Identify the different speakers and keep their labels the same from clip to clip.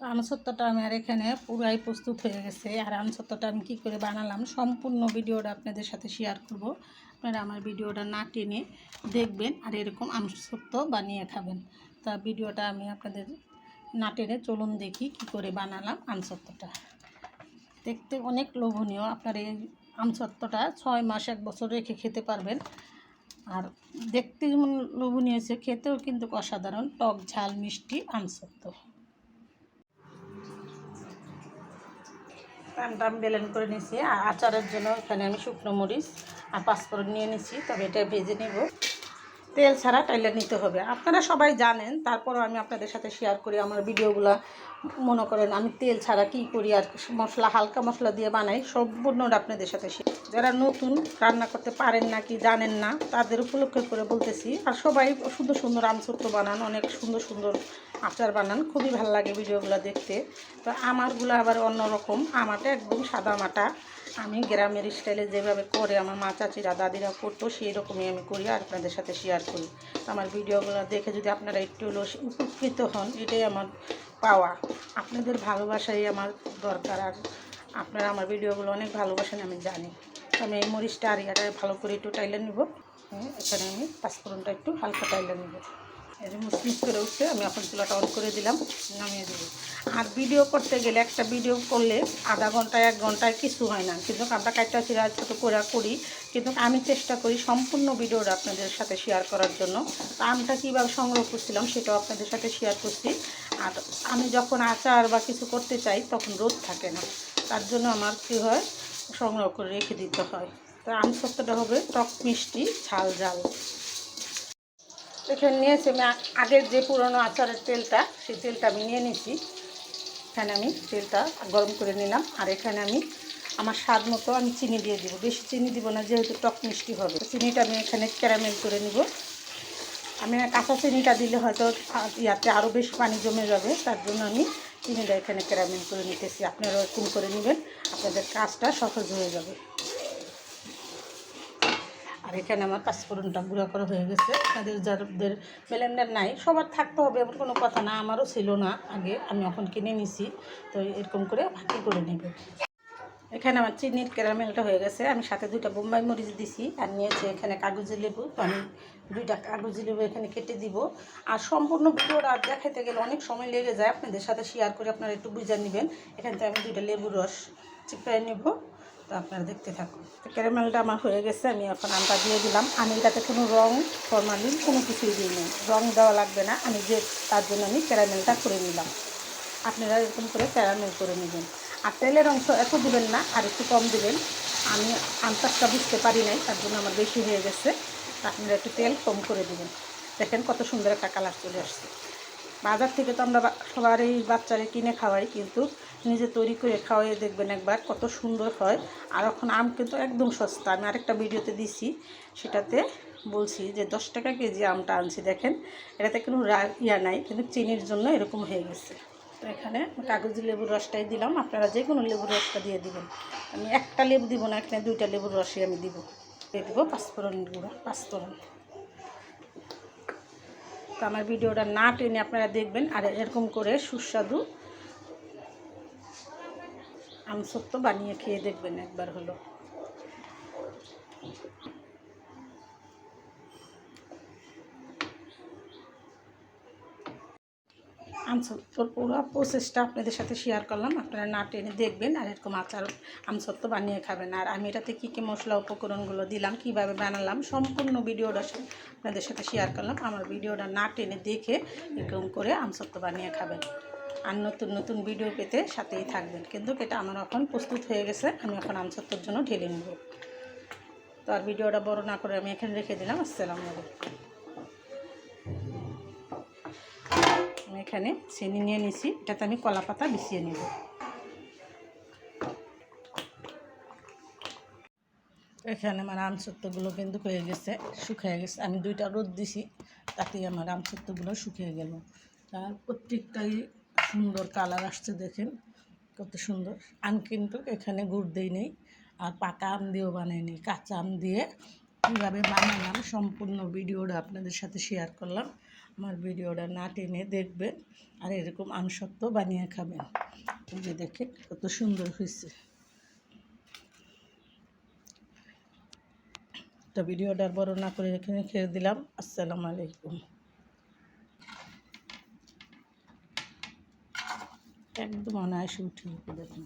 Speaker 1: আমসত্ত্বটা আমি আর এখানে পুরাই প্রস্তুত হয়ে গেছে। আর আমসত্ত্বটা আমি কী করে বানালাম সম্পূর্ণ ভিডিওটা আপনাদের সাথে শেয়ার করব। আপনারা আমার ভিডিওটা না টেনে দেখবেন আর এরকম আমসত্ত্ব বানিয়ে খাবেন। তা ভিডিওটা আমি আপনাদের না টেনে চলুন দেখি কী করে বানালাম আমসত্ত্বটা। দেখতে অনেক লোভনীয়। আপনার এই আমসত্ত্বটা 6 মাস 1 বছর রেখে খেতে পারবেন। আর দেখতে যেমন লোভনীয় হয়েছে, খেতেও কিন্তু অসাধারণ, টক ঝাল মিষ্টি আমসত্ত্ব। পানটা আমি ব্লেন্ড করে নিয়েছি। আর আচারের জন্য এখানে আমি শুকনো মরিচ আর পাঁচফোড়ন নিয়ে নিচ্ছি, তবে এটা ভেজে নেব। তেল ছাড়া টাইলে নিতে হবে, আপনারা সবাই জানেন, তারপরও আমি আপনাদের সাথে শেয়ার করি আমার ভিডিওগুলো। মনে করেন আমি তেল ছাড়া কী করি আর মশলা হালকা মশলা দিয়ে বানাই, সম্পূর্ণটা আপনাদের সাথে শেয়ার। যারা নতুন রান্না করতে পারেন না কি জানেন না তাদের উপলক্ষে করে বলতেছি। আর সবাই সুন্দর সুন্দর আমসত্ত্ব বানান, অনেক সুন্দর সুন্দর আচার বানান, খুবই ভালো লাগে ভিডিওগুলো দেখতে। তো আমারগুলো আবার অন্যরকম, আমারটা একদম সাদা মাটা। আমি গ্রামের স্টাইলে যেভাবে করে আমার মা চাচিরা দাদিরা করতো সেই রকমই আমি করি আর আপনাদের সাথে শেয়ার করি। আমার ভিডিওগুলো দেখে যদি আপনারা একটু হলেও উপকৃত হন, এটাই আমার পাওয়া। আপনাদের ভালোবাসাই আমার দরকার। আর আপনারা আমার ভিডিওগুলো অনেক ভালোবাসেন আমি জানি। আমি এই মরিচটা আর ইয়াটা ভালো করে একটু টাইলে নিব। এখানে আমি পাঁচফোড়নটা একটু হালকা টাইলে নিব। এই যে মুচমিচ করে উঠছে, আমি এখন চুলাটা অন করে দিলাম, নামিয়ে দেবো। আর ভিডিও করতে গেলে একটা ভিডিও করলে আধা ঘন্টায় 1 ঘন্টায় কিছু হয় না, কিন্তু আমরা কাটটা চিরা ছোটো করে করি, কিন্তু আমি চেষ্টা করি সম্পূর্ণ ভিডিওটা আপনাদের সাথে শেয়ার করার জন্য। আমটা কীভাবে সংগ্রহ করছিলাম সেটাও আপনাদের সাথে শেয়ার করছি। আর আমি যখন আচার বা কিছু করতে চাই তখন রোদ থাকে না, তার জন্য আমার কী হয়, সংগ্রহ করে রেখে দিতে হয়। তো আমসত্ত্বটা হবে টক মিষ্টি ঝাল ঝাল। এখানে নিয়েছি আমি আগের যে পুরনো আচারের তেলটা, সেই তেলটা আমি নিয়ে নিয়েছি। এখানে আমি তেলটা গরম করে নিলাম। আর এখানে আমি আমার স্বাদ মতো আমি চিনি দিয়ে দিব, বেশি চিনি দিব না যেহেতু টক মিষ্টি হবে। চিনিটা আমি এখানে ক্যারামেল করে নিব। আমি কাঁচা চিনিটা দিলে হয়তো ইয়াতে আরও বেশি পানি জমে যাবে, তার জন্য আমি চিনিটা এখানে ক্যারামেল করে নিতেছি। আপনারাও এরকম করে নেবেন, আপনাদের কাজটা সহজ হয়ে যাবে। আর এখানে আমার পাঁচফোড়নটা গুঁড়া করা হয়ে গেছে। তাদের যাদের ব্লেন্ডার নাই, সবার থাকতে হবে এমন কোনো কথা না, আমারও ছিল না আগে, আমি এখন কিনে নিছি। তো এরকম করে ভাজি করে নেবে। এখানে আমার চিনির ক্যারামেলটা হয়ে গেছে। আমি সাথে 2টা বোম্বাই মরিচ দিছি আর নিয়েছি এখানে কাগজি লেবু। তো আমি 2টা কাগজি লেবু এখানে কেটে দিব। আর সম্পূর্ণ ভিডিওটা দেখাতে গেলে অনেক সময় লেগে যায়, আপনাদের সাথে শেয়ার করে আপনারা একটু বুঝে নেবেন। এখান থেকে আমি 2টা লেবুর রস চিপড়ে নেব। তো আপনারা দেখতে থাকুন। তো ক্যারামেলটা আমার হয়ে গেছে, আমি এখন আমটা দিয়ে দিলাম। আমি এটাতে কোনো রং ফরমালিন কোনো কিছুই দিইনি, রং দেওয়া লাগবে না, আমি যে তার জন্য আমি ক্যারামেলটা করে নিলাম। আপনারা এরকম করে ক্যারামেল করে নেবেন। আর তেলের অংশ এত দিবেন না, আর একটু কম দিবেন। আমি আন্দাজটা বুঝতে পারি নাই, তার জন্য আমার বেশি হয়ে গেছে। আপনারা একটু তেল কম করে দেবেন। দেখেন কত সুন্দর একটা কালার চলে আসছে। বাজার থেকে তো আমরা সবার এই বাচ্চারা কিনে খাওয়াই, কিন্তু নিজে তৈরি করে খাওয়াই দেখবেন একবার কত সুন্দর হয়। আর এখন আম কিন্তু একদম সস্তা, আমি আরেকটা ভিডিওতে দিছি, সেটাতে বলছি যে 10 টাকা কেজি আমটা আনছি। দেখেন এটাতে কোনো ইয়া নাই, কিন্তু চিনির জন্য এরকম হয়ে গেছে। তো এখানে কাগজি লেবুর রসটাই দিলাম, আপনারা যে কোনো লেবুর রসটা দিয়ে দিবেন। আমি একটা লেবু দিব না, এখানে 2টা লেবুর রসই আমি দিব। দিয়ে দেবো পাঁচফোড়ন গুঁড়া, পাঁচফোড়ন। তো আমার ভিডিওটা না টেনে আপনারা দেখবেন, আর এরকম করে সুস্বাদু আমসত্ত্ব বানিয়ে খেয়ে দেখবেন একবার হলো। আমসত্ত্বর পুরো প্রসেসটা আপনাদের সাথে শেয়ার করলাম, আপনারা না টেনে দেখবেন আর এরকম আচার আমসত্ত্ব বানিয়ে খাবেন। আর আমি এটাতে কী কী মশলা উপকরণগুলো দিলাম, কীভাবে বানালাম, সম্পূর্ণ ভিডিওটা আপনাদের সাথে শেয়ার করলাম। আমার ভিডিওটা না টেনে দেখে এরকম করে আমসত্ত্ব বানিয়ে খাবেন। আর নতুন নতুন ভিডিও পেতে সাথেই থাকবেন। কিন্তু এটা আমার এখন প্রস্তুত হয়ে গেছে, আমি এখন আমসত্ত্বর জন্য ঢেলে নেব। তো আর ভিডিওটা বড় না করে আমি এখানে রেখে দিলাম। আসসালামু আলাইকুম। আমি এখানে চিনি নিয়ে নিছি, এটাতে আমি কলা পাতা বিছিয়ে নেব। এখানে আমার আমসত্ত্বগুলো কিন্তু হয়ে গেছে, শুকিয়ে গেছে। আমি 2টা রোদ দিছি, তাতেই আমার আমসত্ত্বগুলো শুকিয়ে গেল। আর প্রত্যেকটাই সুন্দর কালার আসছে, দেখেন কত সুন্দর। আমি কিন্তু এখানে গুড় দিই নেই, আর পাকা আম দিয়েও বানাই নেই, কাঁচা আম দিয়ে কীভাবে বানালাম সম্পূর্ণ ভিডিওটা আপনাদের সাথে শেয়ার করলাম। আমার ভিডিওটা না টেনে দেখবেন আর এরকম আমসত্ব বানিয়ে খাবেন। এই যে দেখেন কত সুন্দর হয়েছে। তো ভিডিওটা বড় না করে এখানে খেয়ে দিলাম। আসসালামু আলাইকুম। একদম অনায়াসে উঠে দেখুন।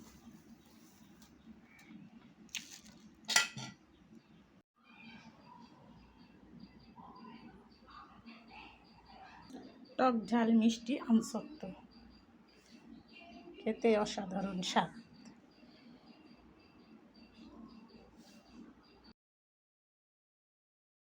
Speaker 1: টক ঝাল মিষ্টি আমসত্ব খেতে অসাধারণ স্বাদ।